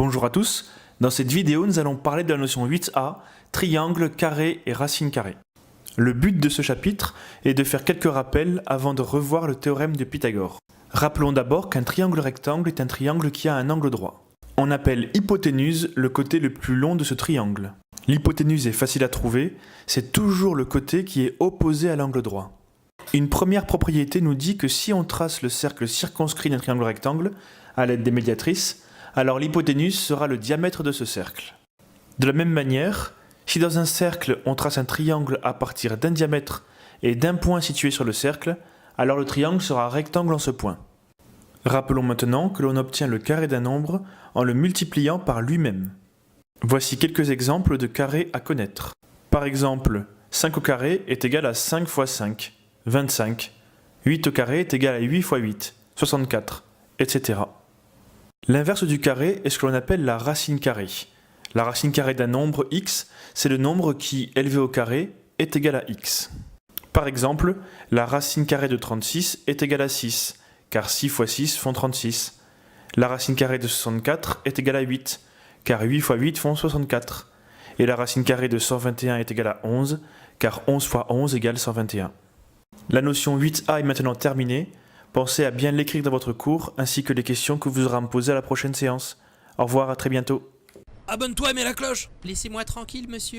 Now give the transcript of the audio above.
Bonjour à tous, dans cette vidéo nous allons parler de la notion 8a, triangle, carré et racine carrée. Le but de ce chapitre est de faire quelques rappels avant de revoir le théorème de Pythagore. Rappelons d'abord qu'un triangle rectangle est un triangle qui a un angle droit. On appelle hypoténuse le côté le plus long de ce triangle. L'hypoténuse est facile à trouver, c'est toujours le côté qui est opposé à l'angle droit. Une première propriété nous dit que si on trace le cercle circonscrit d'un triangle rectangle à l'aide des médiatrices, alors l'hypoténuse sera le diamètre de ce cercle. De la même manière, si dans un cercle on trace un triangle à partir d'un diamètre et d'un point situé sur le cercle, alors le triangle sera rectangle en ce point. Rappelons maintenant que l'on obtient le carré d'un nombre en le multipliant par lui-même. Voici quelques exemples de carrés à connaître. Par exemple, 5 au carré est égal à 5 fois 5, 25. 8 au carré est égal à 8 fois 8, 64, etc. L'inverse du carré est ce que l'on appelle la racine carrée. La racine carrée d'un nombre x, c'est le nombre qui, élevé au carré, est égal à x. Par exemple, la racine carrée de 36 est égale à 6, car 6 fois 6 font 36. La racine carrée de 64 est égale à 8, car 8 fois 8 font 64. Et la racine carrée de 121 est égale à 11, car 11 fois 11 égale 121. La notion 8a est maintenant terminée. Pensez à bien l'écrire dans votre cours, ainsi que les questions que vous aurez à me poser à la prochaine séance. Au revoir, à très bientôt. Abonne-toi et mets la cloche. Laissez-moi tranquille, monsieur.